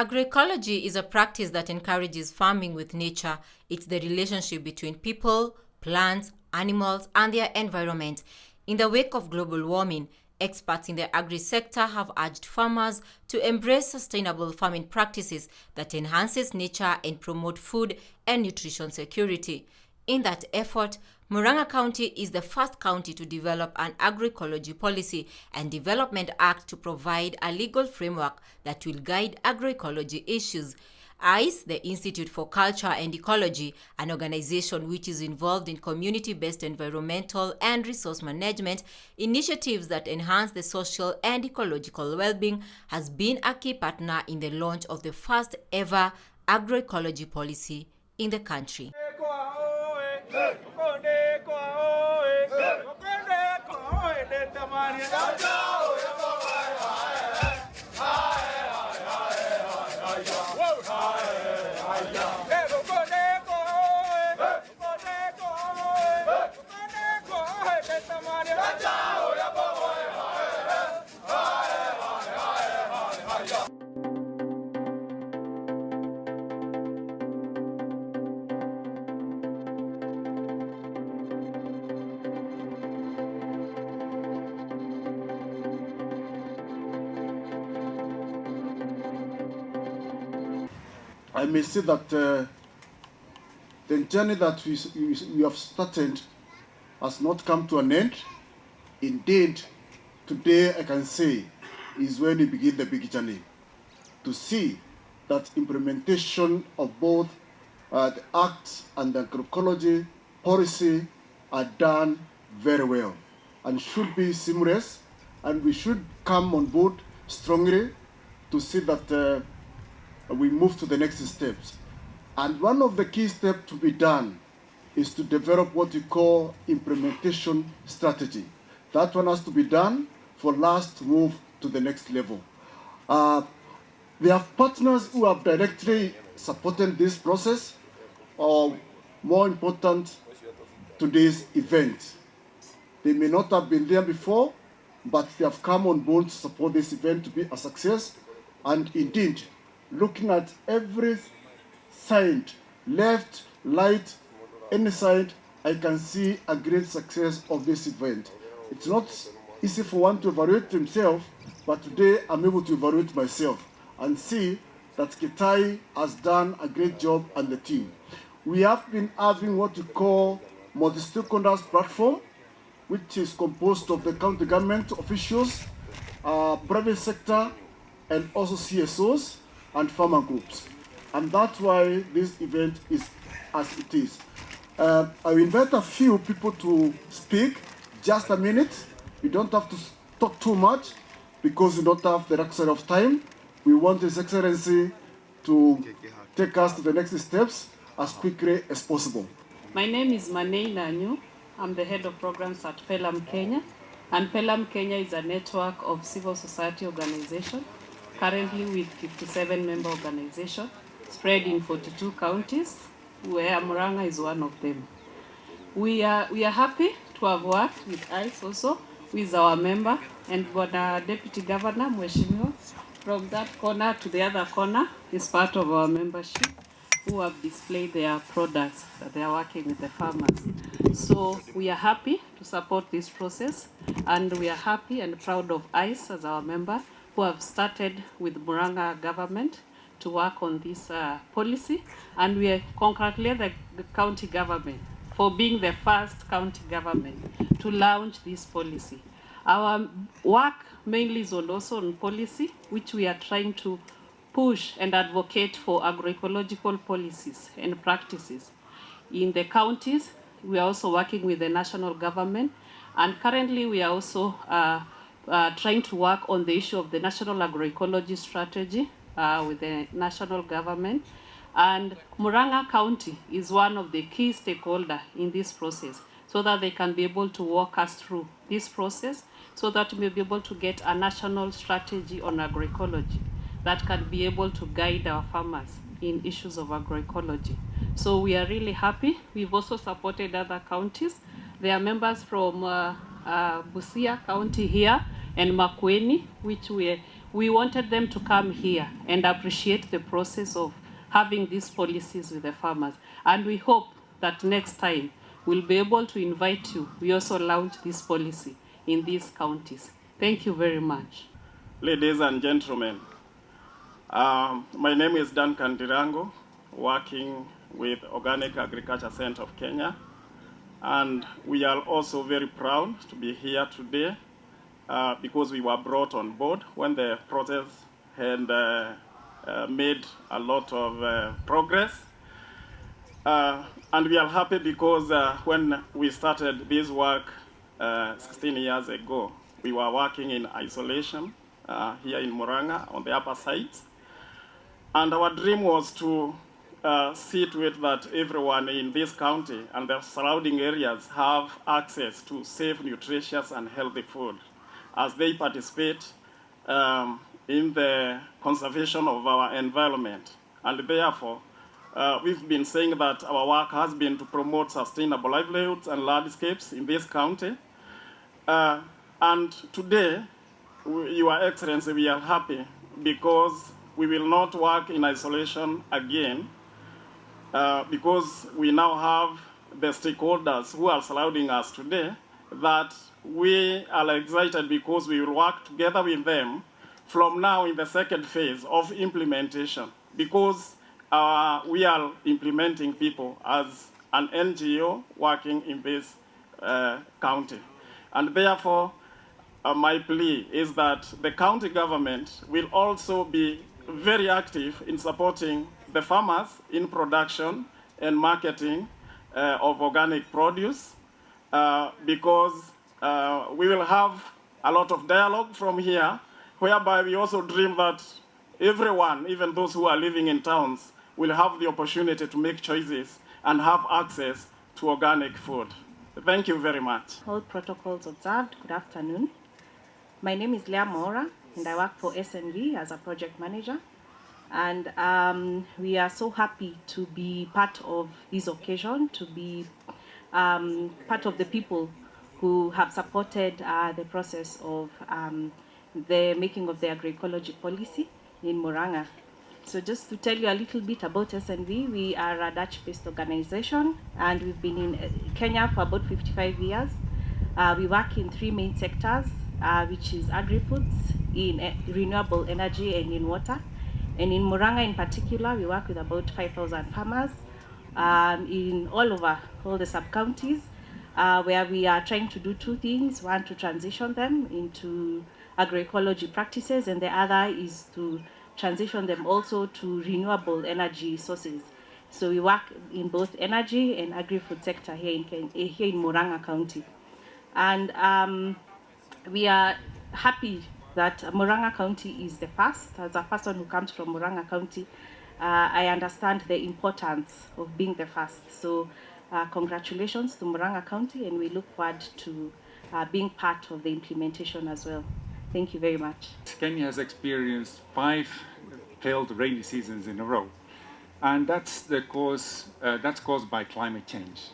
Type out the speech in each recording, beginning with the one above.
Agroecology is a practice that encourages farming with nature. It's the relationship between people, plants, animals, and their environment. In the wake of global warming, experts in the agri-sector have urged farmers to embrace sustainable farming practices that enhances nature and promote food and nutrition security. In that effort, Murang'a County is the first county to develop an agroecology policy and development act to provide a legal framework that will guide agroecology issues. ICE, the Institute for Culture and Ecology, an organization which is involved in community-based environmental and resource management initiatives that enhance the social and ecological well-being, has been a key partner in the launch of the first ever agroecology policy in the country. I may say that the journey that we have started has not come to an end. Indeed, today I can say is when we begin the big journey to see that implementation of both the Act and the agroecology policy are done very well and should be seamless, and we should come on board strongly to see that we move to the next steps. And one of the key steps to be done is to develop what we call implementation strategy. That one has to be done for us to move to the next level. We have partners who have directly supported this process, or more important, today's event. They may not have been there before, but they have come on board to support this event to be a success. And indeed, looking at every side, left, right, any side, I can see a great success of this event. It's not easy for one to evaluate himself, but today I'm able to evaluate myself and see that Kitai has done a great job and the team. We have been having what we call multi-stakeholders platform, which is composed of the county government officials, private sector, and also CSOs and farmer groups. And that's why this event is as it is. I will invite a few people to speak, just a minute. We don't have to talk too much because we don't have the luxury of time. We want His Excellency to take us to the next steps as quickly as possible. My name is Manei Nanyu. I'm the head of programs at Pelham Kenya. And Pelham Kenya is a network of civil society organizations, currently with 57 member organizations, spread in 42 counties, where Murang'a is one of them. We are happy to have worked with ICE also, with our member, and what our Deputy Governor, Mheshimiwa, from that corner to the other corner, is part of our membership, who have displayed their products that they are working with the farmers. So we are happy to support this process, and we are happy and proud of ICE as our member, who have started with Murang'a government to work on this policy, and we congratulate the county government for being the first county government to launch this policy. Our work mainly is also on policy, which we are trying to push and advocate for agroecological policies and practices. In the counties, we are also working with the national government, and currently we are also trying to work on the issue of the national agroecology strategy with the national government. And Murang'a County is one of the key stakeholders in this process, so that they can be able to walk us through this process, so that we may be able to get a national strategy on agroecology that can be able to guide our farmers in issues of agroecology. So we are really happy. We've also supported other counties. There are members from Busia County here and Makueni, which we we wanted them to come here and appreciate the process of having these policies with the farmers. And we hope that next time we'll be able to invite you. We also launch this policy in these counties. Thank you very much. Ladies and gentlemen, my name is Duncan Dirango, working with Organic Agriculture Center of Kenya. And we are also very proud to be here today because we were brought on board when the process had made a lot of progress. And we are happy because when we started this work 16 years ago, we were working in isolation here in Murang'a on the upper sides. And our dream was to see to it that everyone in this county and the surrounding areas have access to safe, nutritious, and healthy food as they participate in the conservation of our environment. And therefore, we've been saying that our work has been to promote sustainable livelihoods and landscapes in this county. And today, Your Excellency, we are happy because we will not work in isolation again because we now have the stakeholders who are surrounding us today, that we are excited because we will work together with them from now in the second phase of implementation, because we are implementing people as an NGO working in this county. And therefore, my plea is that the county government will also be very active in supporting the farmers in production and marketing of organic produce, because we will have a lot of dialogue from here, whereby we also dream that everyone, even those who are living in towns, will have the opportunity to make choices and have access to organic food. Thank you very much. All protocols observed. Good afternoon. My name is Leah Mora, and I work for SNV as a project manager. And we are so happy to be part of this occasion, to be part of the people who have supported the process of the making of the agroecology policy in Murang'a. So just to tell you a little bit about SNV, we are a Dutch-based organization, and we've been in Kenya for about 55 years. We work in three main sectors, which is agri-foods, in renewable energy, and in water. And in Murang'a in particular, we work with about 5,000 farmers in all over all the sub-counties, where we are trying to do two things. One, to transition them into agroecology practices, and the other is to transition them also to renewable energy sources. So we work in both energy and agri-food sector here in Murang'a County. And we are happy that Murang'a County is the first. As a person who comes from Murang'a County, I understand the importance of being the first. So congratulations to Murang'a County, and we look forward to being part of the implementation as well. Thank you very much. Kenya has experienced 5 failed rainy seasons in a row, and that's caused by climate change.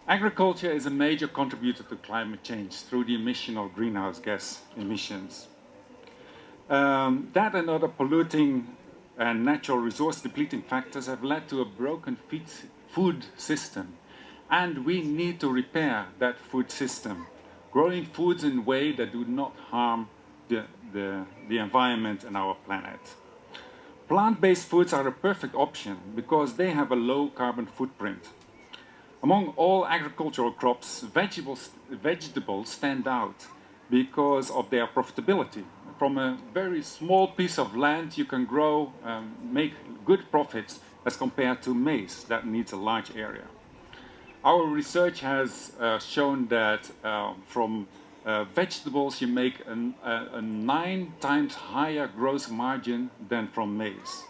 Agriculture is a major contributor to climate change through the emission of greenhouse gas emissions. That and other polluting and natural resource depleting factors have led to a broken food system, and we need to repair that food system, growing foods in a way that do not harm the environment and our planet. Plant-based foods are a perfect option because they have a low carbon footprint. Among all agricultural crops, vegetables stand out because of their profitability. From a very small piece of land, you can grow, make good profits as compared to maize that needs a large area. Our research has shown that from vegetables you make a 9 times higher gross margin than from maize.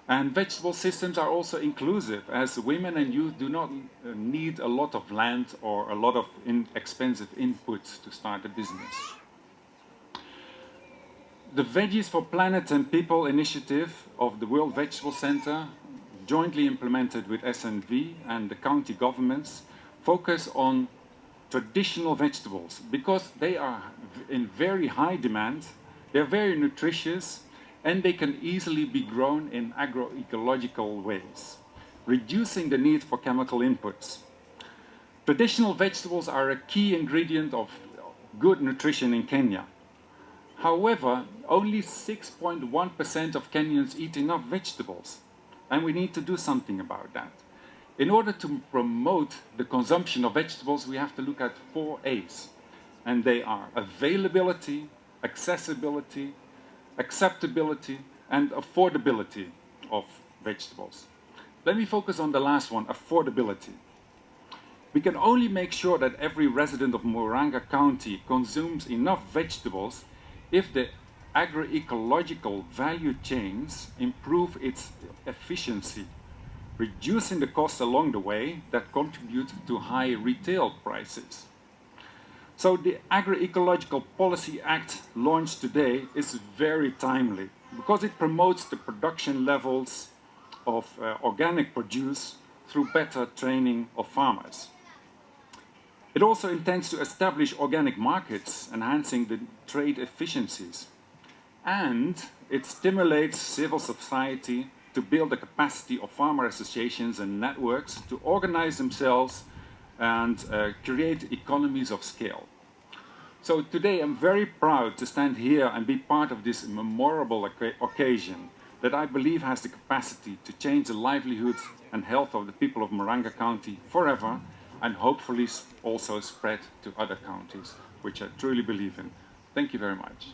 And vegetable systems are also inclusive, as women and youth do not need a lot of land or a lot of expensive inputs to start a business. The Veggies for Planet and People initiative of the World Vegetable Center, jointly implemented with SNV and the county governments, focus on traditional vegetables because they are in very high demand They're very nutritious, and they can easily be grown in agroecological ways, reducing the need for chemical inputs. Traditional vegetables are a key ingredient of good nutrition in Kenya. However, only 6.1% of Kenyans eat enough vegetables, and we need to do something about that. In order to promote the consumption of vegetables, we have to look at 4 A's, and they are availability, accessibility, acceptability, and affordability of vegetables. Let me focus on the last one, affordability. We can only make sure that every resident of Murang'a County consumes enough vegetables if the agroecological value chains improve its efficiency, reducing the costs along the way that contribute to high retail prices. So the Agroecological Policy Act launched today is very timely because it promotes the production levels of organic produce through better training of farmers. It also intends to establish organic markets, enhancing the trade efficiencies. And it stimulates civil society to build the capacity of farmer associations and networks to organize themselves and create economies of scale. So today I'm very proud to stand here and be part of this memorable occasion that I believe has the capacity to change the livelihoods and health of the people of Murang'a County forever, and hopefully also spread to other counties, which I truly believe in. Thank you very much.